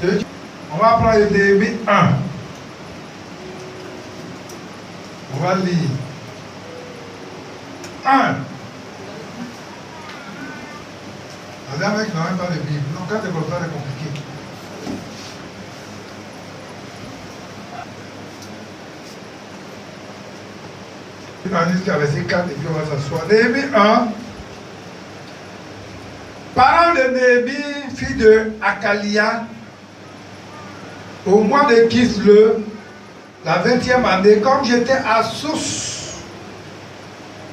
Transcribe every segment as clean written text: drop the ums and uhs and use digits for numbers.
On va prendre Néhémie 1. On va lire 1. Les mecs n'ont même pas de Bible. Non, quand c'est comme ça, c'est compliqué. Il va jusqu'à verset 4 et puis on va s'asseoir. Néhémie 1. Parole de Néhémie, fille de Akalia, au mois de Kislev, la 20e année, comme j'étais à Sousse,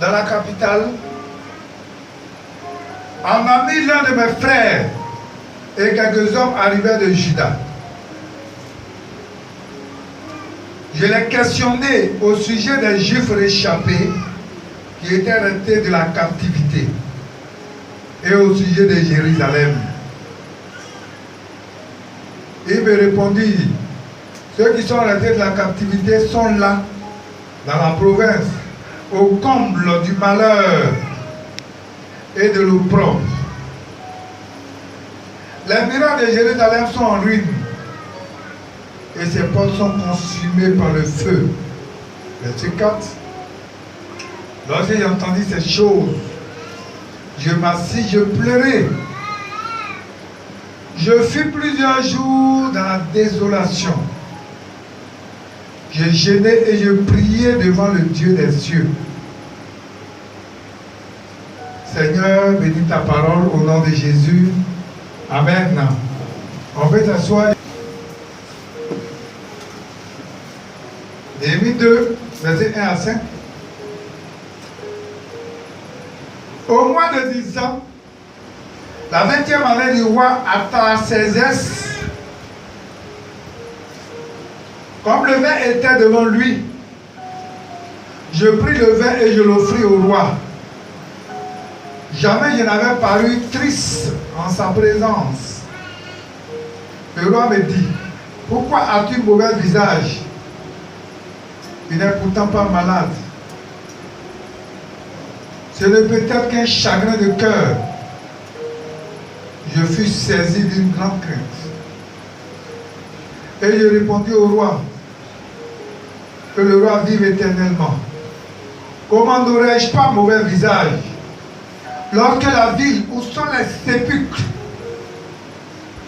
dans la capitale, on m'a mis l'un de mes frères et quelques hommes arrivèrent de Juda. Je les questionnais au sujet des Juifs réchappés qui étaient restés de la captivité et au sujet de Jérusalem. Il me répondit, ceux qui sont restés de la captivité sont là, dans la province, au comble du malheur et de l'opprobre. Les murailles de Jérusalem sont en ruine et ses portes sont consumées par le feu. Verset 4. Lorsque j'ai entendu ces choses, je m'assis, je pleurais. Je fus plusieurs jours dans la désolation. Je gênais et je priais devant le Dieu des cieux. Seigneur, bénis ta parole au nom de Jésus. Amen. On peut s'asseoir. Néhémie 2, versets 1 à 5. Au mois de 10 ans, la 20e année du roi Artaxerxès, comme le vin était devant lui, je pris le vin et je l'offris au roi. Jamais je n'avais paru triste en sa présence. Le roi me dit, pourquoi as-tu un mauvais visage? Il n'est pourtant pas malade. Ce ne peut être qu'un chagrin de cœur. Je fus saisi d'une grande crainte. Et je répondis au roi, que le roi vive éternellement. Comment n'aurais-je pas mauvais visage lorsque la ville où sont les sépulcres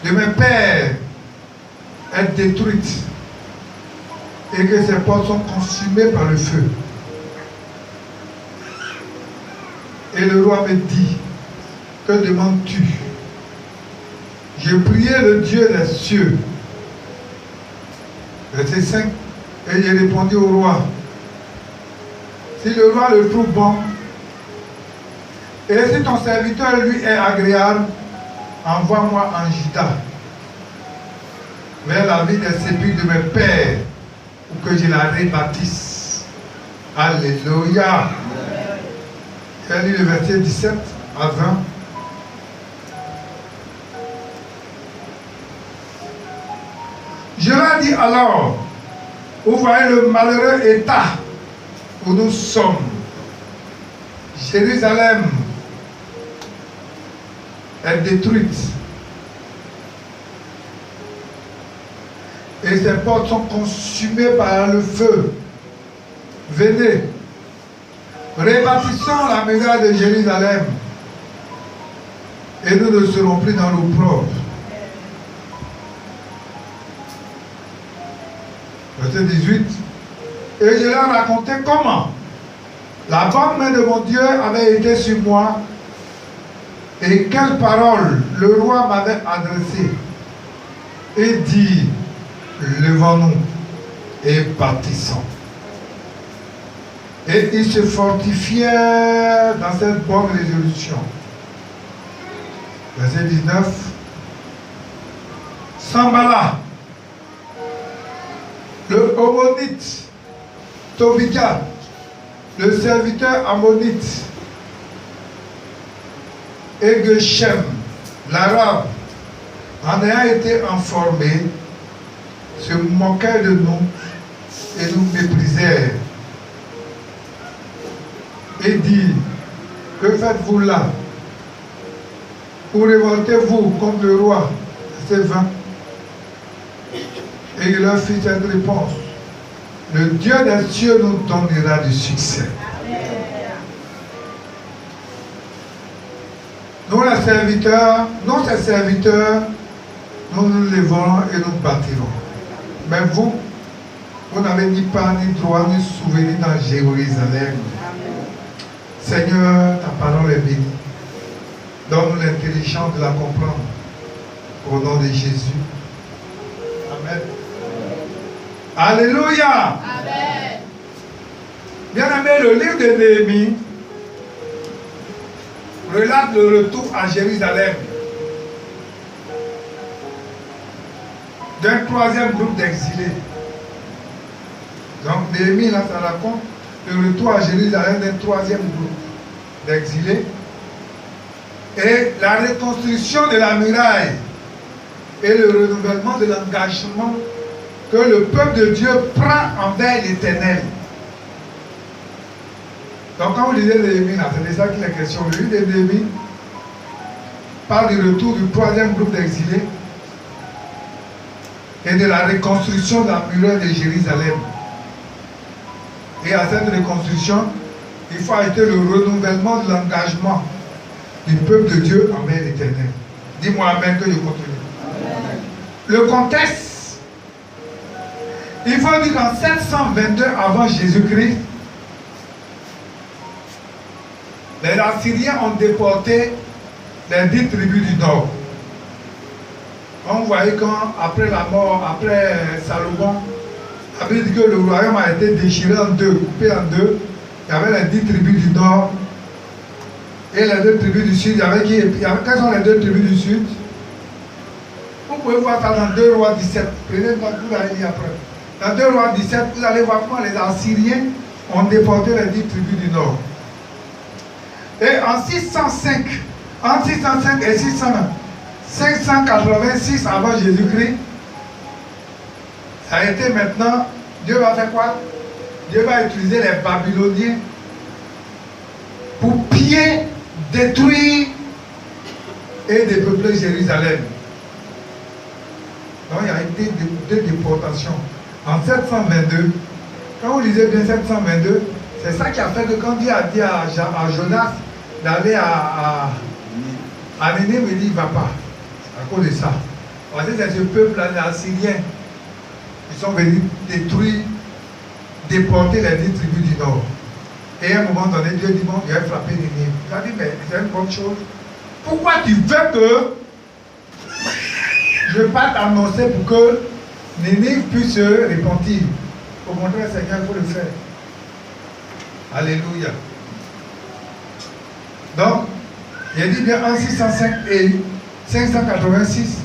de mes pères est détruite et que ses portes sont consumées par le feu? Et le roi me dit, que demandes-tu? Je priais le Dieu des cieux. Verset 5. Et j'ai répondu au roi, si le roi le trouve bon, et si ton serviteur lui est agréable, envoie-moi en Juda, vers la ville des sépulcres de mes pères, pour que je la rebâtisse. Alléluia. Elle lit le verset 17 à 20. Je leur dis alors, vous voyez le malheureux état où nous sommes. Jérusalem est détruite et ses portes sont consumées par le feu. Venez, rebâtissons la muraille de Jérusalem et nous ne serons plus dans l'opprobre. Verset 18. Et je leur racontais comment la bonne main de mon Dieu avait été sur moi et quelles paroles le roi m'avait adressées. Et dit, levons-nous et bâtissons. Et ils se fortifièrent dans cette bonne résolution. Verset 19. Sambala, le Ammonite, Tobika, le serviteur ammonite, et Geshem, l'arabe, en ayant été informés, se moquaient de nous et nous méprisèrent. Et dit, que faites-vous là? Où révoltez-vous contre le roi? Verset 20. Et il leur fit cette réponse. Le Dieu des cieux nous donnera du succès. Nous les serviteurs, nous ces serviteurs, nous nous lèverons et nous bâtirons. Mais vous, vous n'avez ni part, ni droit, ni souvenir dans Jérusalem. Seigneur, ta parole est bénie. Donne-nous l'intelligence de la comprendre. Au nom de Jésus. Amen. Alléluia. Amen. Bien-aimé, le livre de Néhémie relate le retour à Jérusalem d'un troisième groupe d'exilés. Donc Néhémie, là, ça raconte le retour à Jérusalem d'un troisième groupe d'exilés et la reconstruction de la muraille et le renouvellement de l'engagement que le peuple de Dieu prend envers l'Éternel. Donc quand vous lisez Néhémie, c'est de ça qu'il est question. Le livre de Néhémie parle du retour du troisième groupe d'exilés et de la reconstruction de la muraille de Jérusalem. Et à cette reconstruction, il faut ajouter le renouvellement de l'engagement du peuple de Dieu envers l'Éternel. Dis-moi Amen que je continue. Amen. Le contexte, il faut dire qu'en 722 avant Jésus-Christ, les Assyriens ont déporté les 10 tribus du Nord. On voyait quand, après la mort, après Salomon, la Bible dit que le royaume a été déchiré en deux, coupé en deux. Il y avait les 10 tribus du Nord et les 2 tribus du Sud. Quelles sont les 2 tribus du Sud? Vous pouvez voir ça dans 2 Rois 17. Prenez votre vous allez lire après. Dans 2 Rois 17, vous allez voir comment les Assyriens ont déporté les 10 tribus du Nord. Et en 605, entre 605 et 586 avant Jésus-Christ, ça a été maintenant, Dieu va faire quoi? Dieu va utiliser les Babyloniens pour piller, détruire et dépeupler Jérusalem. Donc il y a été deux déportations. En 722, quand vous lisez bien 722, c'est ça qui a fait que quand Dieu a dit à Jonas d'aller à Nénéve, il dit il ne va pas. À cause de ça. Parce que c'est ce peuple-là, les Assyriens, ils sont venus détruire, déporter les 10 tribus du Nord. Et à un moment donné, Dieu dit bon, il va frapper Nénéve. Il a dit mais c'est une bonne chose. Pourquoi tu veux que je parte annoncer pour que Nénéve puisse se repentir? Au contraire, Seigneur, il faut le faire. Alléluia. Donc, il a dit bien en 605 et 586,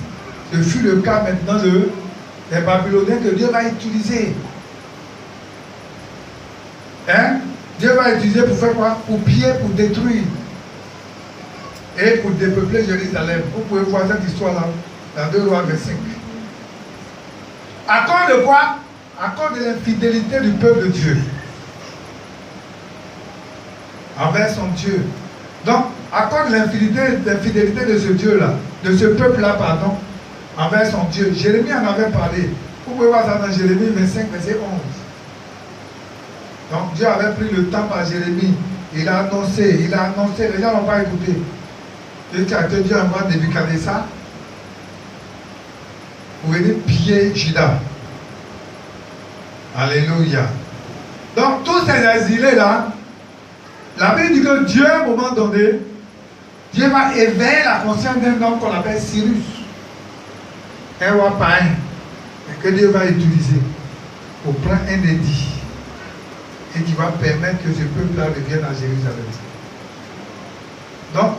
ce fut le cas maintenant des Babyloniens que Dieu va utiliser. Hein? Dieu va utiliser pour faire quoi? Pour piller, pour détruire. Et pour dépeupler Jérusalem. Vous pouvez voir cette histoire-là dans 2 Rois 25. À cause de quoi? À cause de l'infidélité du peuple de Dieu envers son Dieu. Donc, à cause de l'infidélité de ce Dieu-là, de ce peuple-là, pardon, envers son Dieu, Jérémie en avait parlé. Vous pouvez voir ça dans Jérémie 25, verset 11. Donc, Dieu avait pris le temps par Jérémie. Il a annoncé, les gens n'ont pas écouté. Dieu envoie Nebuchadnezzar pour venir piller Juda. Alléluia. Donc, tous ces exilés-là, la Bible dit que Dieu, à un moment donné, Dieu va éveiller la conscience d'un homme qu'on appelle Cyrus, un roi païen, et que Dieu va utiliser pour prendre un édit et qui va permettre que ce peuple-là revienne à Jérusalem. Donc,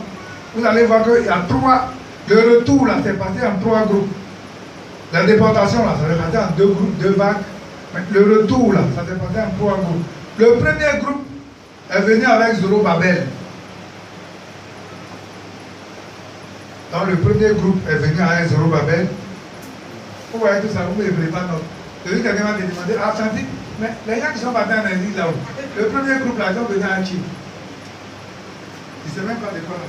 vous allez voir qu'il y a le retour là, c'est passé en 3 groupes. La déportation là, ça s'est passé en 2 groupes, 2 vagues. Mais le retour là, ça s'est passé en 3 groupes. Le premier groupe est venu avec Zorobabel. Donc le premier groupe est venu avec Zorobabel. Vous voyez tout ça, vous ne le voulez pas, non? Quelqu'un va te demander, ah, Santi, mais les gens qui sont partis en exil là-haut, le premier groupe là, ils sont venus à qui? Ils ne savent même pas de quoi on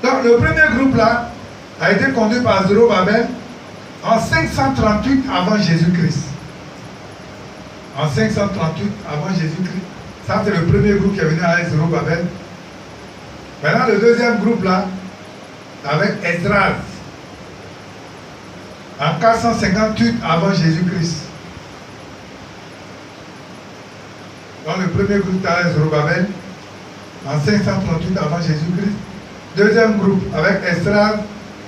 parle. Donc le premier groupe là a été conduit par Zorobabel En 538 avant Jésus-Christ. En 538 avant Jésus-Christ. Ça, c'est le premier groupe qui est venu avec Zorobabel. Maintenant, le deuxième groupe là, avec Esdras. En 458 avant Jésus-Christ. Donc, le premier groupe avec Zorobabel. En 538 avant Jésus-Christ. Deuxième groupe avec Esdras.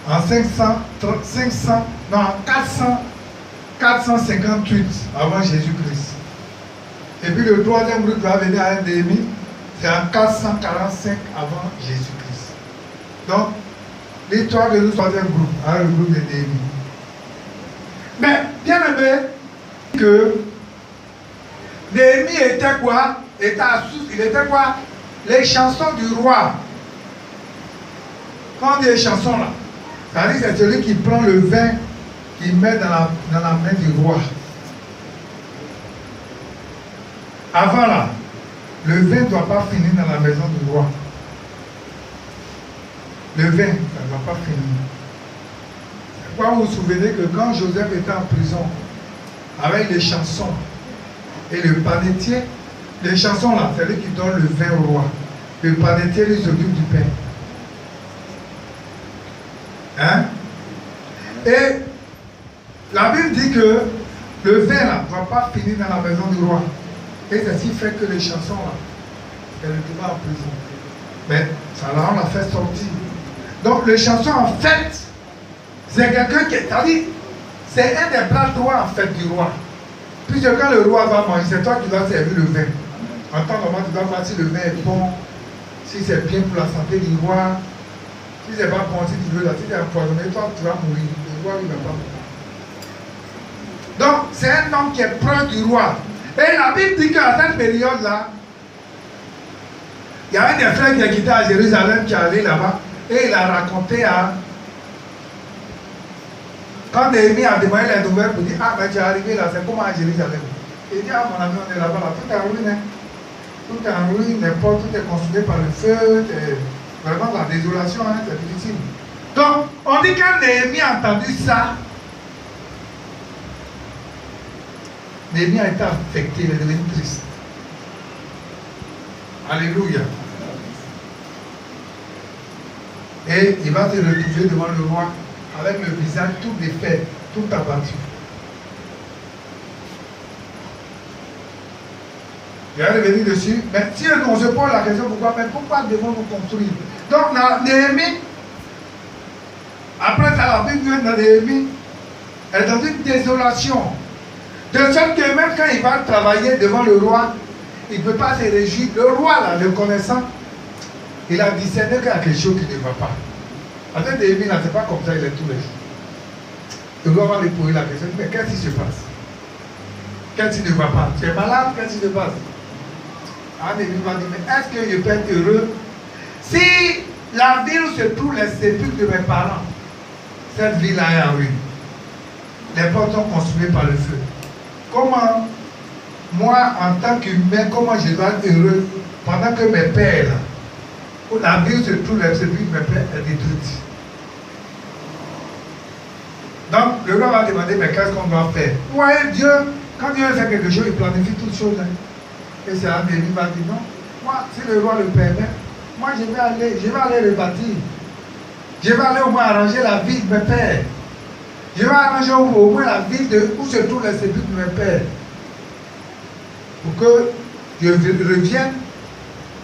En 458 avant Jésus-Christ. Et puis le troisième groupe va venir à Néhémie, c'est en 445 avant Jésus-Christ. Donc, l'histoire de notre troisième groupe, le groupe de Néhémie. Mais, bien aimé, que Néhémie était quoi? Il était quoi? Les chansons du roi. Quand on dit les chansons là, c'est-à-dire c'est celui qui prend le vin, qui met dans la main du roi. Avant là, le vin ne doit pas finir dans la maison du roi. Le vin, ça ne doit pas finir. Pourquoi vous vous souvenez que quand Joseph était en prison, avec les chansons et le panetier, les chansons là, c'est lui qui donne le vin au roi. Le panetier lui s'occupe du pain. Hein? Et la Bible dit que le vin là ne doit pas finir dans la maison du roi. Et c'est ce qui fait que les chansons là, elle n'était pas en prison. Mais ça là, on l'a fait sortir. Donc les chansons en fait, c'est quelqu'un qui est, c'est-à-dire, c'est un des plats droits en fait du roi. Puisque quand le roi va manger, c'est toi qui dois servir le vin. En temps normal, tu dois voir si le vin est bon, si c'est bien pour la santé du roi. Si c'est pas bon, si tu veux, si tu es empoisonné, toi tu vas mourir. Le roi il ne va pas mourir. Donc c'est un homme qui est proche du roi. Et la Bible dit qu'à cette période-là, il y avait des frères qui étaient à Jérusalem, qui allaient là-bas, et il a raconté à... Quand Néhémie a demandé les nouvelles pour dire, ah ben tu es arrivé là, c'est comment à Jérusalem? Il dit, ah mon ami, on est là-bas, là, tout est en ruine, hein. Tout est en ruine, n'importe, tout est consumé par le feu, vraiment la désolation, hein, c'est difficile. Donc, on dit quand Néhémie a entendu ça, Néhémie a été affecté, il est devenu triste. Alléluia. Et il va se retrouver devant le roi avec le visage tout défait, tout abattu. Il est revenu dessus. Mais si on se pose la question, pourquoi devons-nous construire? Donc, Néhémie, après ça, la Bible dit dans Néhémie, elle est dans une désolation. De sorte que même quand il va travailler devant le roi, il ne peut pas se réjouir. Le roi, là, le connaissant, il a discerné qu'il y a quelque chose qui ne va pas. En fait, Néhémie, là, c'est pas comme ça, il est tous les jours. Le roi va lui poser la question, mais qu'est-ce qui se passe? Qu'est-ce qui ne va pas? Tu es malade, qu'est-ce qui se passe? Néhémie va dire, mais est-ce que je peux être heureux si la ville où se trouvent les sépulcres de mes parents, cette ville-là est en ruine? Les portes sont consumées par le feu. Comment, moi, en tant qu'humain, comment je dois être heureux pendant que mes pères, là, où la ville où se trouve les sépulcres de mes pères, est détruite? Donc, le roi va demander, mais qu'est-ce qu'on doit faire? Vous voyez, Dieu, quand Dieu fait quelque chose, il planifie toutes choses. Hein. Et c'est Néhémie va dire, non, moi, si le roi le permet, moi, je vais aller le bâtir. Je vais aller au moins arranger la vie de mes pères. Je vais arranger au moins la ville où se trouvent les sépulcres de mes pères. Pour que je revienne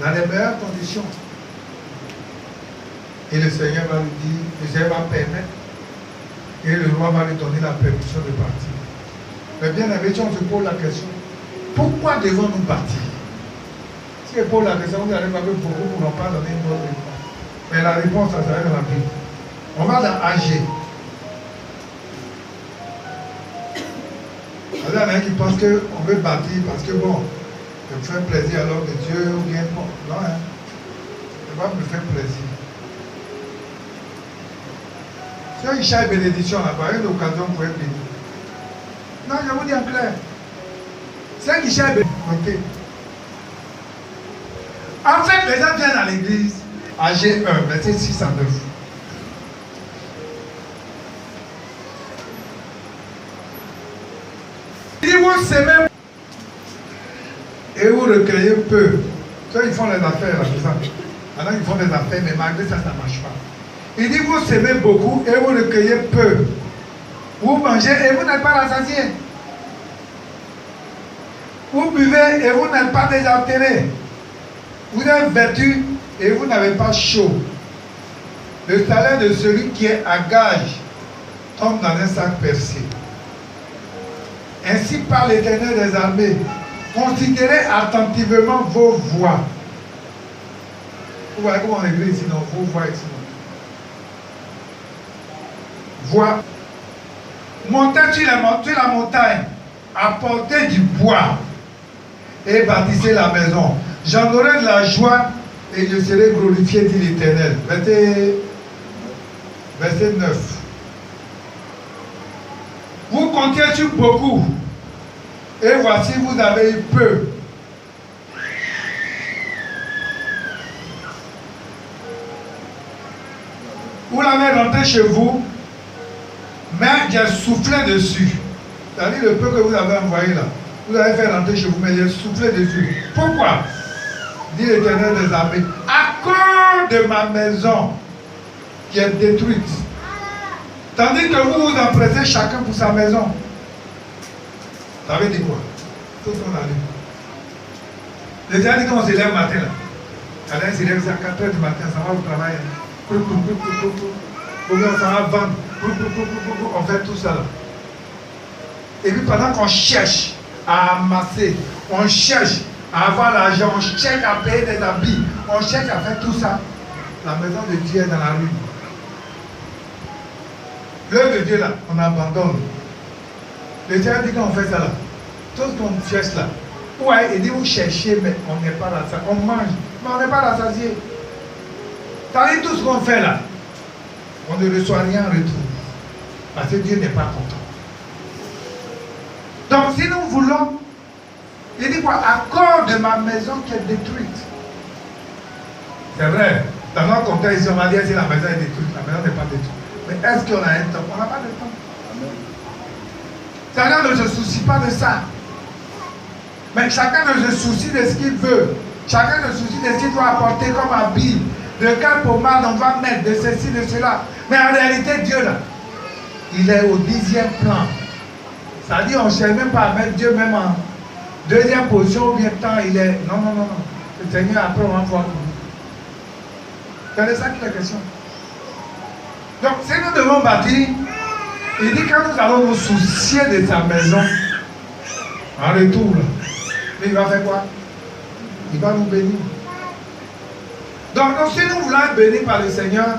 dans les meilleures conditions. Et le Seigneur va lui dire, le Seigneur va permettre. Et le roi va lui donner la permission de partir. Mais bien aimé, si on se pose la question, pourquoi devons-nous partir? Si on pose la question, vous allez voir que beaucoup ne pourront pas donner une bonne réponse. Mais la réponse, ça sera dans la Bible. On va dans AG. Il y en a qui pensent qu'on veut bâtir parce que bon, je me fais plaisir alors que Dieu ou bien bon. Non, hein. Je ne vais pas me faire plaisir. Si on cherche bénédiction là-bas, il y a une occasion pour être béni. Non, je vous dis en clair. C'est qui cherche bénédiction. En fait, les gens viennent à l'église, AG 1, verset 6 à 9. vous s'aimez et vous recueillez peu. Ceux ils font les affaires là, c'est ça. Maintenant ils font des affaires, mais malgré ça, ça ne marche pas. Il dit vous s'aimez beaucoup et vous recueillez peu. Vous mangez et vous n'êtes pas rassasié. Vous buvez et vous n'êtes pas désaltéré. Vous êtes vêtus et vous n'avez pas chaud. Le salaire de celui qui est à gage tombe dans un sac percé. Ainsi parle l'Éternel des armées. Considérez attentivement vos voies. Vous voyez comment on écrit ici, non? Vos voies ici. Voies. Montez sur la montagne, apportez du bois et bâtissez la maison. J'en aurai de la joie et je serai glorifié, dit l'Éternel. Verset 9. Vous comptiez sur beaucoup et voici vous avez eu peu. Vous l'avez rentré chez vous, mais j'ai soufflé dessus. C'est-à-dire le peu que vous avez envoyé là. Vous avez fait rentrer chez vous, mais j'ai soufflé dessus. Pourquoi? Dit l'Éternel des armées. À cause de ma maison qui est détruite. Tandis que vous vous empressez chacun pour sa maison. Ça veut dire quoi? Tout ce qu'on a lu. L'Éternel dit qu'on se lève le matin là. Alain se lève à 4 h du matin, ça va au travail. On va vendre. On fait tout ça là. Et puis pendant qu'on cherche à amasser, on cherche à avoir l'argent, on cherche à payer des habits, on cherche à faire tout ça, la maison de Dieu est dans la rue. L'œuvre de Dieu là, on abandonne. L'Éternel dit qu'on fait ça là. Tout ce qu'on cherche là. Ouais, il dit vous cherchez, mais on n'est pas rassasié. On mange, mais on n'est pas rassasié. C'est-à-dire tout ce qu'on fait là, on ne reçoit rien en retour. Parce que Dieu n'est pas content. Donc si nous voulons, il dit quoi? À cause de ma maison qui est détruite. C'est vrai, dans notre contexte, on va dire si la maison est détruite, la maison n'est pas détruite. Mais est-ce qu'on a un temps? On n'a pas de temps. Chacun ne se soucie pas de ça. Mais chacun ne se soucie de ce qu'il veut. Chacun se soucie de ce qu'il doit apporter comme habit. De quelle pommade on doit mettre, de ceci, de cela. Mais en réalité, Dieu là, il est au 10e plan. C'est-à-dire, on ne cherche même pas à mettre Dieu même en deuxième position, bien temps, il est. Non, non, non, non. Le Seigneur, après, on va voir. C'est ça qui est la question. Donc, si nous devons bâtir, il dit quand nous allons nous soucier de sa maison, en retour, là, mais il va faire quoi? Il va nous bénir. Donc, si nous voulons être bénis par le Seigneur,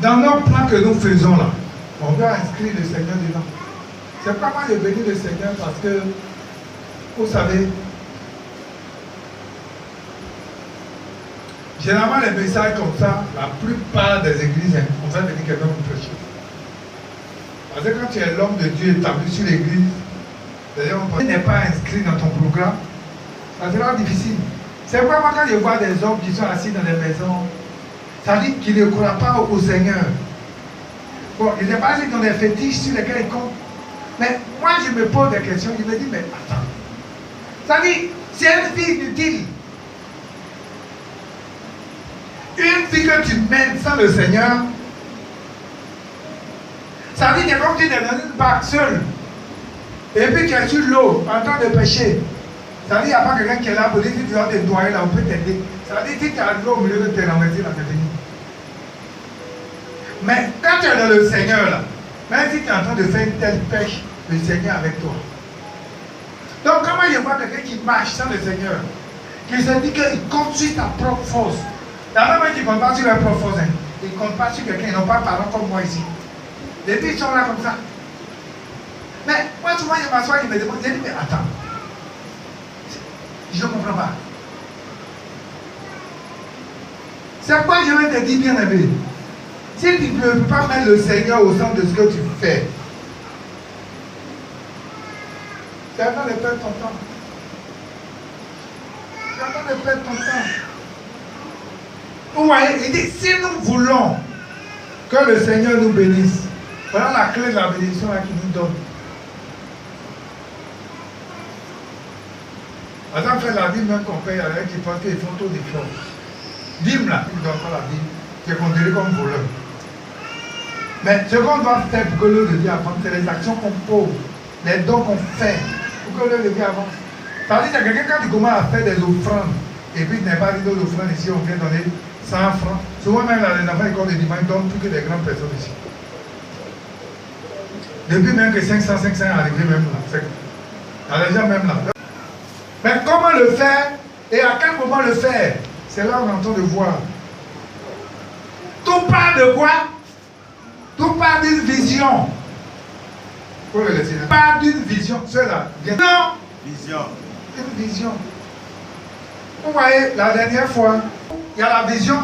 dans nos plans que nous faisons là, on doit inscrire le Seigneur dedans. C'est pas mal de bénir le Seigneur parce que, vous savez, généralement les messages comme ça, la plupart des églises, on fait venir quelqu'un pour prêcher. Parce que quand tu es l'homme de Dieu établi sur l'église, d'ailleurs, on n'est pas inscrit dans ton programme, ça sera difficile. C'est vraiment quand je vois des hommes qui sont assis dans les maisons, ça dit qu'ils ne croient pas au Seigneur. Bon, il n'est pas assis dans des fétiches sur lesquels ils comptent. Mais moi, je me pose des questions, je me dis, mais attends. Ça dit, c'est une vie inutile. Une vie que tu mènes sans le Seigneur, ça dit, c'est comme si tu es dans une barque seule. Et puis tu es sur l'eau, en train de pêcher. Ça dit, il n'y a pas quelqu'un qui est là pour dire, si tu dois te noyer là, on peut t'aider. Ça dit, si tu es arrivé au milieu de tes renversés, là, c'est fini. Mais quand tu es dans le Seigneur, là, même si tu es en train de faire une telle pêche, le Seigneur est avec toi. Donc, comment je vois quelqu'un qui marche sans le Seigneur, qui se dit qu'il compte sur ta propre force. Il y en a même qui ne comptent pas sur leur propre force. Hein. Ils ne comptent pas sur quelqu'un, ils n'ont pas de parents comme moi ici. Les filles sont là comme ça. Mais moi, souvent, je m'assois et je me demande, je dis, mais attends. Je ne comprends pas. C'est pourquoi je vais te dire, bien aimé, si tu ne peux pas mettre le Seigneur au centre de ce que tu fais, tu es en train de perdre ton temps. Tu es en train de perdre ton temps. Vous voyez, il dit, si nous voulons que le Seigneur nous bénisse, voilà la clé de la bénédiction qu'il nous donne. Par exemple, faire la dîme, même qu'on paye avec qui pensent qu'ils font tout d'efforts. Dîme là, ils ne donnent pas la dîme, c'est considéré comme voleur. Mais ce qu'on doit faire pour que le vie avance, c'est les actions qu'on pose, les dons qu'on fait, pour que le vie avance. Ça veut dire qu'il y a quelqu'un qui commence à faire des offrandes, et puis il n'est pas dit d'autres offrandes ici, on vient donner 100 francs. Souvent même là, les enfants écoles de dimanche donnent plus que des grandes personnes ici. Depuis même que 500 est arrivé même là. Il y a des gens même là. Mais comment le faire et à quel moment le faire? C'est là où on est en train de voir. Tout part de quoi? Tout part d'une vision. Pour le laisser là. Part d'une vision. Cela. Non. Vision. Une vision. Vous voyez, la dernière fois, il y a la vision.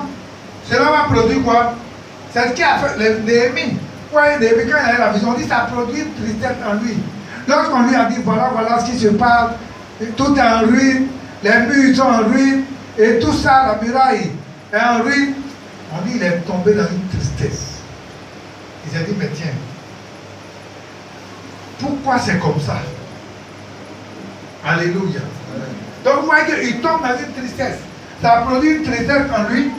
Cela va produire quoi? C'est ce qui a fait Néhémie. Vous voyez, Néhémie, quand il a eu la vision, on dit que ça produit une tristesse en lui. Lorsqu'on lui a dit, voilà ce qui se passe, tout est en ruine, les murs sont en ruine, et tout ça, la muraille est en ruine, on dit qu'il est tombé dans une tristesse. Il s'est dit, mais tiens, pourquoi c'est comme ça? Alléluia. Donc vous voyez qu'il tombe dans une tristesse. Ça a produit une tristesse en lui.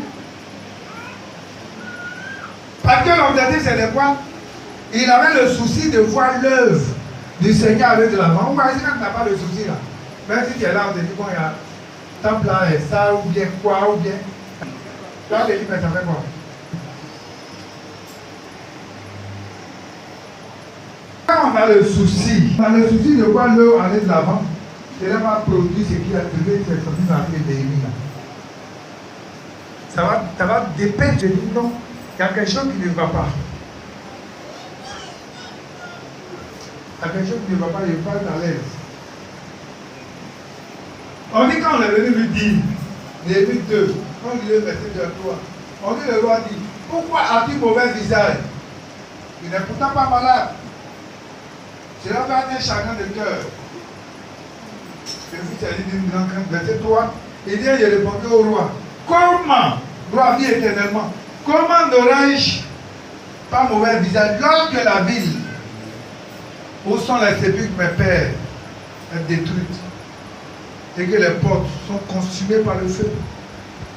Parce que l'objectif c'est de quoi? Il avait le souci de voir l'œuvre du Seigneur avec de l'avant. Vous voyez, quand tu n'as pas le souci là, même si tu es là, on te dit, bon, il y a temple là, et ça, ou bien quoi, ou bien. Là, on te dit, mais ça fait quoi? Quand on a le souci de voir l'œuvre aller de l'avant, c'est là va produire ce qui a trouvé cette famille dans les Néhémie. Ça va dépendre, je dis non, il y a quelque chose qui ne va pas. Il y a quelque chose qui ne va pas, il n'est pas à l'aise. On dit quand on est venu lui dire, Néhémie 2, quand il est verset de 3, on dit le roi dit, pourquoi as-tu mauvais visage? Il n'est pourtant pas malade. Cela va être un chagrin de cœur. Le fils a dit d'une grande crainte, verset 3, il dit, je répondais au roi, comment, roi vit éternellement, comment n'aurais-je pas mauvais visage lorsque la ville où sont les sépulcres de mes pères est détruite et que les portes sont consumées par le feu?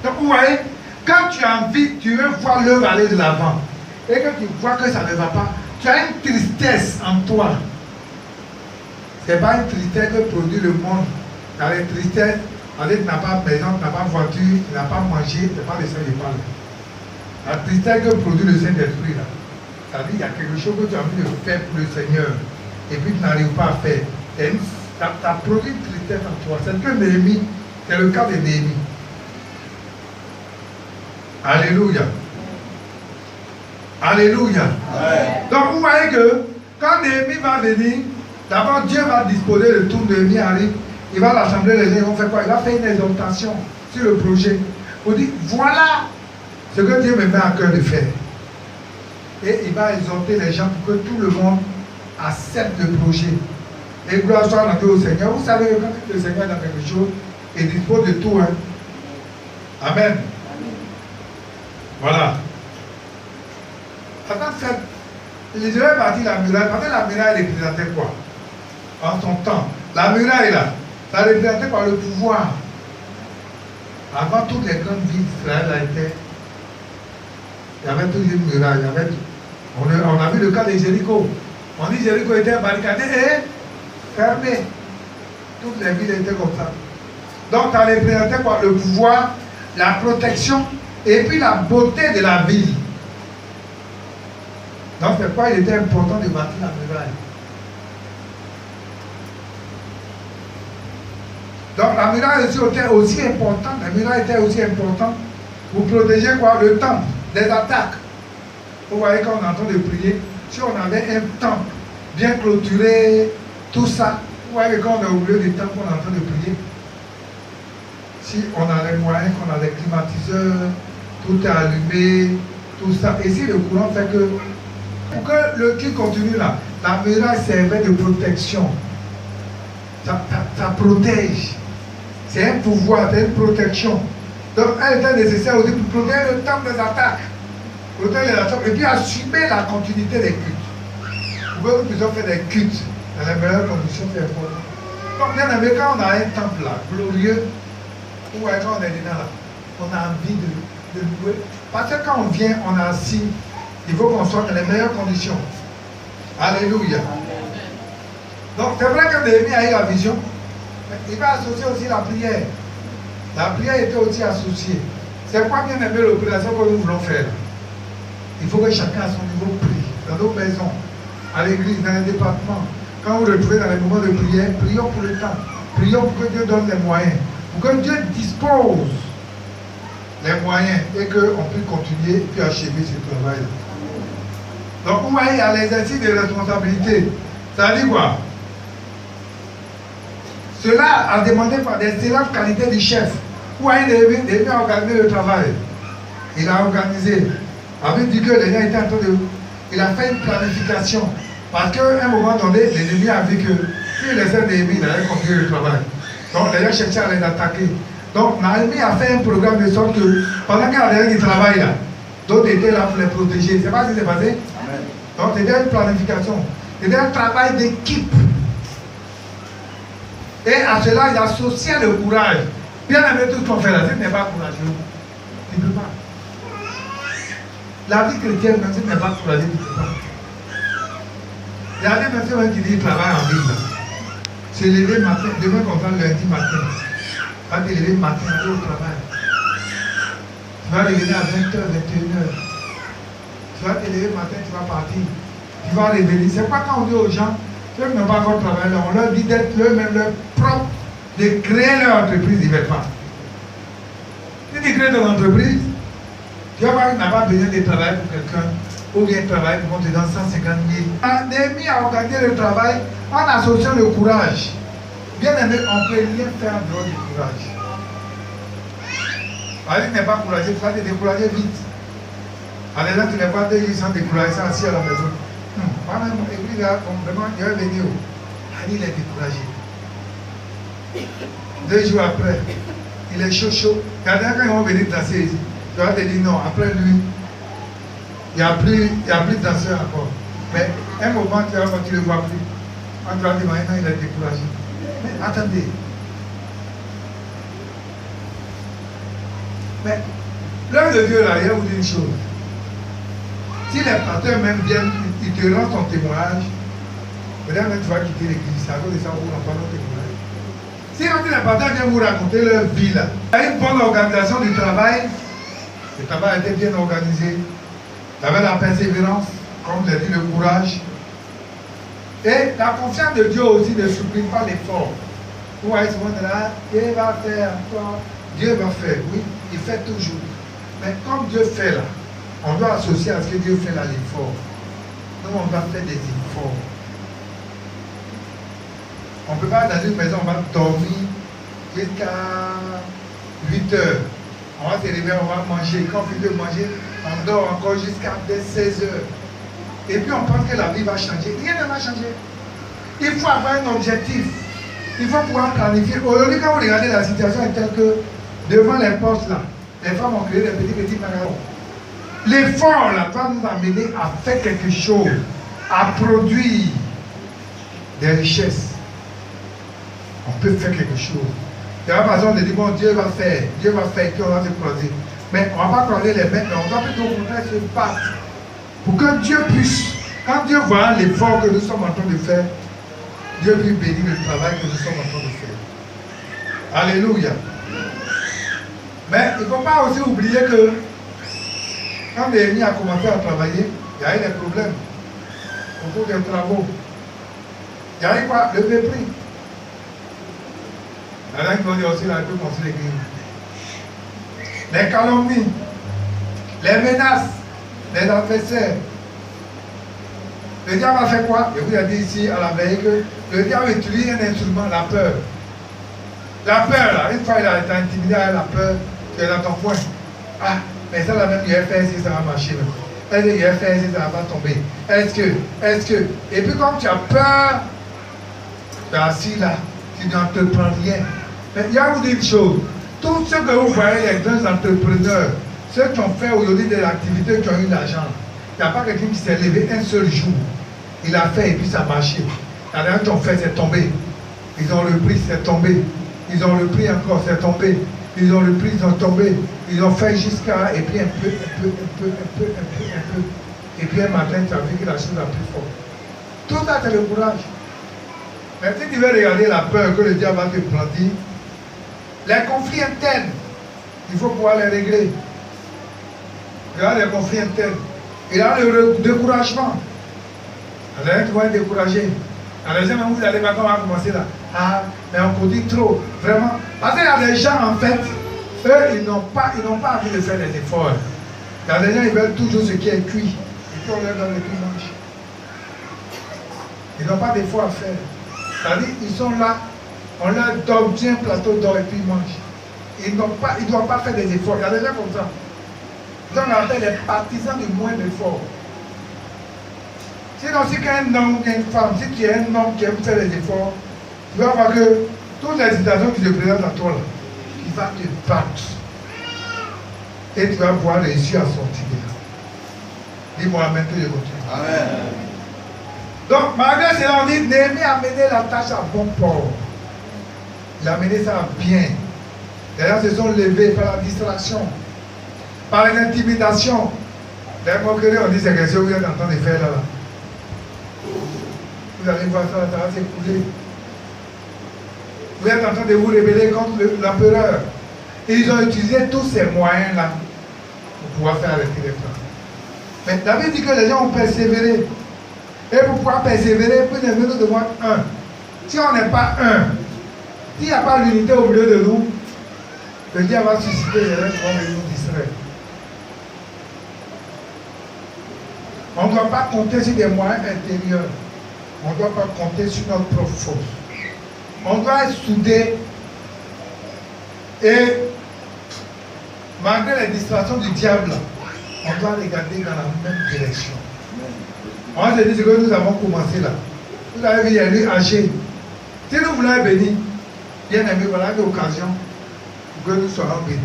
Donc vous voyez, quand tu as envie, tu veux voir l'œuvre aller de l'avant et que tu vois que ça ne va pas, tu as une tristesse en toi. Ce n'est pas une tristesse que produit le monde. Dans les tristesses, on dit que tu n'as pas maison, tu n'as pas voiture, tu n'as pas mangé, ce n'est pas de ça que je parle. La tristesse que produit le Saint-Esprit, là, ça veut dire qu'il y a quelque chose que tu as envie de faire pour le Seigneur et puis tu n'arrives pas à faire. Tu as produit une tristesse en toi. C'est que Néhémie, c'est le cas de Néhémie. Alléluia. Alléluia. Ouais. Donc vous voyez que quand Néhémie va venir, d'abord Dieu va disposer de tout. Néhémie arrive, il va l'assembler les gens, ils vont faire quoi? Il va faire une exhortation sur le projet. Il dit, voilà ce que Dieu me met à cœur de faire. Et il va exhorter les gens pour que tout le monde accepte le projet. Et gloire soit rendue au Seigneur. Vous savez que quand le Seigneur est dans quelque chose, il dispose de tout. Hein? Amen. Voilà. Attends, les gens partis la muraille. Parce que la muraille représentait quoi? En son temps. La muraille là, ça représentait par le pouvoir. Avant toutes les grandes villes d'Israël étaient, il y avait toutes les murailles. On a vu le cas de Jéricho. On dit que Jéricho était barricadé et fermé. Toutes les villes étaient comme ça. Donc ça représentait par le pouvoir, la protection et puis la beauté de la ville. Donc c'est pourquoi il était important de bâtir la muraille. Donc la muraille était aussi importante, la muraille était aussi importante pour protéger quoi? Le temple des attaques. Vous voyez quand on est en train de prier, si on avait un temple bien clôturé, tout ça, vous voyez quand on est au milieu du temple, on est en train de prier. Si on a les moyens, qu'on a les climatiseurs, tout est allumé, tout ça. Et si le courant fait que, pour que le qui continue là, la muraille servait de protection. Ça protège. C'est un pouvoir, c'est une protection. Donc elle était nécessaire aussi pour protéger le temple des attaques. Protéger les attaques et puis assumer la continuité des cultes. Pour que nous puissions faire des cultes dans les meilleures conditions, c'est important. Donc, bien aimé, quand on a un temple là, glorieux, ou quand on est dedans là, on a envie de louer. Parce que quand on vient, on est assis, il faut qu'on soit dans les meilleures conditions. Alléluia. Donc, c'est vrai que Néhémie a eu la vision, mais il va associer aussi la prière. La prière était aussi associée. C'est quoi bien aimé l'opération que nous voulons faire? Il faut que chacun à son niveau prie. Dans nos maisons, à l'église, dans les départements. Quand vous vous retrouvez dans les moments de prière, prions pour le temps. Prions pour que Dieu donne les moyens. Pour que Dieu dispose les moyens et qu'on puisse continuer et achever ce travail. Donc vous voyez, il y a l'exercice de responsabilité. Ça dit quoi? Cela a demandé par d'excellentes qualités du chef. Vous voyez, Néhémie a organisé le travail. Il a organisé. Avec dit que les gens étaient en train de... Il a fait une planification. Parce qu'à un moment donné, l'ennemi a vu que s'il laissait Néhémie, il allait continuer le travail. Donc les gens cherchaient à les attaquer. Donc Néhémie a fait un programme de sorte que pendant qu'il y avait des gens qui travaillent là, d'autres étaient là pour les protéger. C'est pas ce qui s'est passé? Amen. Donc c'était une planification. C'était un travail d'équipe. Et à cela, il associait le courage. Bien aimé, tout ce qu'on fait là, ce n'est pas courageux. Tu ne peux pas. La vie chrétienne, même si tu n'es pas courageux, tu ne peux pas. Il y a des personnes qui disent travail en ville. Se lever matin, demain comme ça, lundi matin. Va te lever matin, aller au travail. Tu vas revenir à 20h, 21h. Tu vas te lever matin, tu vas partir. Tu vas revenir. C'est pas quand on dit aux gens, ceux qui n'ont pas encore travaillé, on leur dit d'être eux-mêmes leur propre, de créer leur entreprise, ils ne veulent pas. Si tu crées ton entreprise, tu n'as pas besoin de travailler pour quelqu'un, ou bien travailler pour te donner 150 000. Néhémie a organisé le travail en associant le courage. Bien aimé, on ne peut rien faire en dehors du courage. Alors, il n'est pas courageux, tu vas te décourager vite. Alors, là, tu les vois, ils sont découragés, sont assis à la maison. Pendant l'église, vraiment, il est venu. Il est découragé. 2 jours après, il est chaud, chaud. Quand ils vont venir danser ici, tu vas te dire non, après lui, il n'y a plus de danseurs encore. Mais un moment, tu ne le vois plus. On te va dire maintenant, il est découragé. Mais attendez. Mais l'œuvre de Dieu, là, il vous dit une chose. Si les pasteurs même viennent, ils te rendent ton témoignage, peut-être tu vas quitter l'église. C'est à cause de ça qu'on n'a pas notre témoignage. Si les pasteurs viennent vous raconter leur vie, là, il y a une bonne organisation du travail. Le travail a été bien organisé. Il y avait la persévérance, comme je l'ai dit, le courage. Et la confiance de Dieu aussi ne supprime pas l'effort. Vous voyez ce monde-là, Dieu va faire encore. Dieu va faire, oui, il fait toujours. Mais comme Dieu fait là, on doit associer à ce que Dieu fait là l'effort. Nous, on doit faire des efforts. On ne peut pas dans une maison, on va dormir jusqu'à 8 heures. On va se réveiller, on va manger. Quand on finit de manger, on dort encore jusqu'à 16 heures. Et puis on pense que la vie va changer. Rien ne va changer. Il faut avoir un objectif. Il faut pouvoir planifier. Aujourd'hui, quand vous regardez la situation est telle que devant les postes là, les femmes ont créé des petits magasins. L'effort là doit nous amener à faire quelque chose, à produire des richesses. On peut faire quelque chose. Il n'y a pas besoin de dire, bon, Dieu va faire, puis on va se croiser. Mais on ne va pas croiser les mains, mais on doit plutôt au contraire se battre. Pour que Dieu puisse, quand Dieu voit l'effort que nous sommes en train de faire, Dieu puisse bénir le travail que nous sommes en train de faire. Alléluia. Mais il ne faut pas aussi oublier que quand Néhémie a commencé à travailler, il y a eu des problèmes au cours des travaux. Il y a eu quoi? Le mépris. Là, il faut dire aussi, là, il peut construire l'église. Les calomnies, les menaces, les adversaires. Le diable a fait quoi? Je vous ai dit ici à la veille que le diable utilise un instrument, la peur. La peur, là, une fois il a été intimidé à la peur, tu es dans ton coin. Ah, mais ça, là même, il a fait si ça va marcher. Est-ce qu'il a fait si ça va tomber? Est-ce que. Et puis, comme tu as peur, tu es assis là, tu n'entreprends rien. Mais il y a vous dire une chose. Tous ceux que vous voyez, les grands entrepreneurs, ceux qui ont fait aujourd'hui des activités, qui ont eu de l'argent, il n'y a pas quelqu'un qui s'est levé un seul jour. Il a fait et puis ça a marché. Il y en a qui ont fait, c'est tombé. Ils ont repris, c'est tombé. Ils ont repris encore, c'est tombé. Ils ont repris, ils ont tombé. Ils ont fait jusqu'à, et puis un peu. Et puis un matin, tu as vu que la chose a plus fort. Tout ça, c'est le courage. Mais si tu veux regarder la peur que le diable va te planter, les conflits internes, il faut pouvoir les régler. Il y a les conflits internes. Il y a le découragement. Alors, tu vas être découragé. Alors, même vous allez voir comment on va commencer là. Ah, mais on dit trop. Vraiment. Parce qu'il y a des gens, en fait, eux, ils n'ont pas envie de faire des efforts. Il y a des gens, ils veulent toujours ce qui est cuit. Et puis on leur donne le plus mange. Ils n'ont pas d'efforts à faire. C'est-à-dire, ils sont là, on leur donne bien un plateau d'or et puis ils mangent. Ils ne doivent pas faire des efforts. Il y a des gens comme ça. Donc, on appelle les partisans du moins d'efforts. Sinon, si qu'un homme ou une femme, si tu es un homme qui aime faire des efforts, tu vas voir que toutes les situations qui se présentent à toi, là, il va te battre. Et tu vas pouvoir réussir à sortir de là. Dis-moi Amen que je continue. Amen. Donc, malgré cela, on dit, Néhémie a mené la tâche à bon port. Il a mené ça bien. Les gens se sont levés par la distraction, par l'intimidation. Les moqueries, on dit, c'est quelque chose que vous êtes en train de faire là. Vous allez voir ça, ça va s'écouler. Vous êtes en train de vous rébeller contre l'empereur. Et ils ont utilisé tous ces moyens-là pour pouvoir faire arrêter les plans. Mais David dit que les gens ont persévéré. Et pour pouvoir persévérer, puis nous devons être un. Si on n'est pas un, s'il n'y a pas l'unité au milieu de nous, le diable va susciter les gens qui vont venir nous distraire. On ne doit pas compter sur des moyens intérieurs. On ne doit pas compter sur notre propre force. On doit être soudés et malgré les distractions du diable, on doit regarder dans la même direction. On se dit ce que nous avons commencé là. Vous avez vu, il y a eu âgé. Si nous voulons être bénis, bien aimé, voilà l'occasion pour que nous soyons bénis.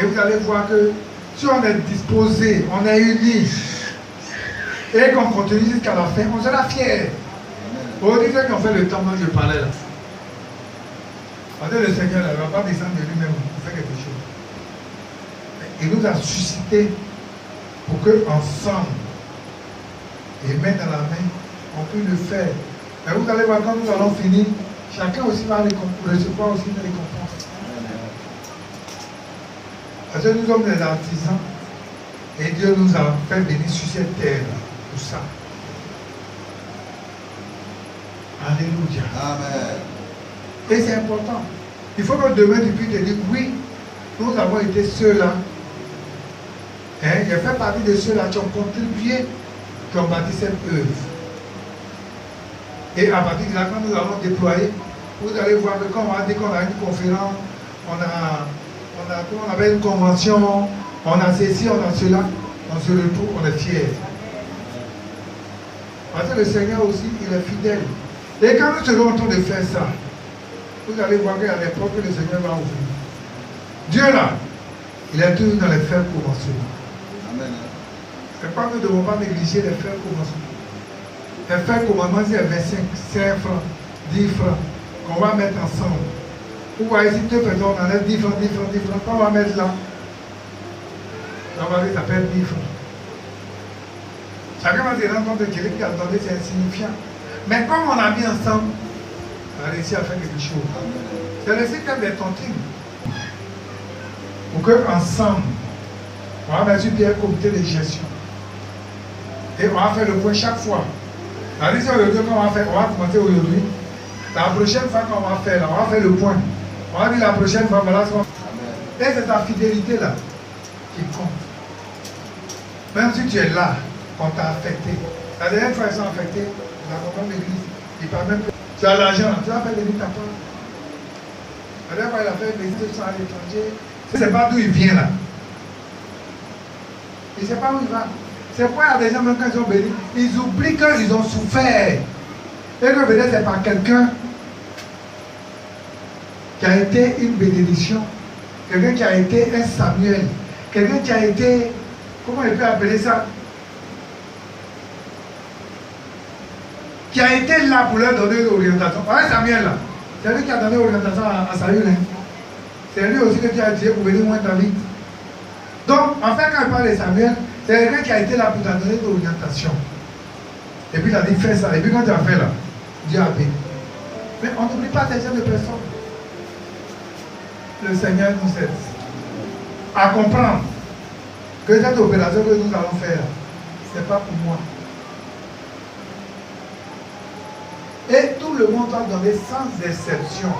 Et vous allez voir que si on est disposé, on est unis, et qu'on continue jusqu'à la fin, on sera fiers. Aujourd'hui, ceux qui ont fait le temps dont je parlais là. Parce que le Seigneur ne va pas descendre de lui-même pour faire quelque chose. Il nous a suscité pour que ensemble, et main dans la main, on puisse le faire. Et vous allez voir quand nous allons finir, chacun aussi va recevoir aussi une récompense. Parce que nous sommes des artisans et Dieu nous a fait venir sur cette terre pour ça. Alléluia. Amen. Et c'est important. Il faut que demain tu puisses te dire, oui, nous avons été ceux-là. Hein, j'ai fait partie de ceux-là qui ont contribué, qui ont bâti cette œuvre. Et à partir de là, quand nous allons déployer, vous allez voir que quand on a dit qu'on a une conférence, on avait une convention, on a ceci, on a cela, on se retrouve, on est fiers. Parce que le Seigneur aussi, il est fidèle. Et quand nous serons en train de faire ça, vous allez voir qu'il y a des portes que le Seigneur va ouvrir. Dieu là, il est toujours dans les frères conventionnels. Amen. C'est pas que nous ne devons pas négliger les frères conventionnels. Les frères commandements, c'est 25, 5 francs, 10 francs qu'on va mettre ensemble. Vous voyez, si deux personnes, on enlève 10 francs, 10 francs, 10 francs, quand on va mettre là, on va dire ça perd 10 francs. Chacun va se rendre compte que celui qui a entendu, c'est insignifiant. Mais comme on a mis ensemble, on a réussi à faire quelque chose. C'est le système des tontines. Pour qu'ensemble, on va mettre sur pied un comité de gestion. Et on va faire le point chaque fois. La liste aujourd'hui, quand on va commencer aujourd'hui. La prochaine fois qu'on va faire, on va faire le point. On va dire la prochaine fois, voilà ce qu'on va faire. Et c'est ta fidélité là qui compte. Même si tu es là, on t'a affecté. La dernière fois, ils sont affectés, la compagnie d'église, il parle même que tu as l'argent, tu vas faire des ta part. La dernière fois, il a fait des études à l'étranger. Je ne sais pas d'où il vient là. Il ne sait pas où il va. C'est pourquoi il y a des gens, même quand ils sont bénis, ils oublient qu'ils ont souffert. Et que peut-être c'est par quelqu'un qui a été une bénédiction, quelqu'un qui a été un Samuel, quelqu'un qui a été, comment il peut appeler ça? qui a été là pour leur donner l'orientation. Voyez Samuel là, c'est lui qui a donné l'orientation à Saül. Hein. C'est lui aussi que tu as tiré pour venir moins David. Donc, en fait, quand il parle de Samuel, c'est quelqu'un qui a été là pour te donner l'orientation. Et puis il a dit fais ça. Et puis quand tu as fait là, Dieu a béni. Mais on n'oublie pas ces gens de personnes. Le Seigneur nous aide à comprendre que cette opération que nous allons faire, ce n'est pas pour moi. Et tout le monde doit donner sans exception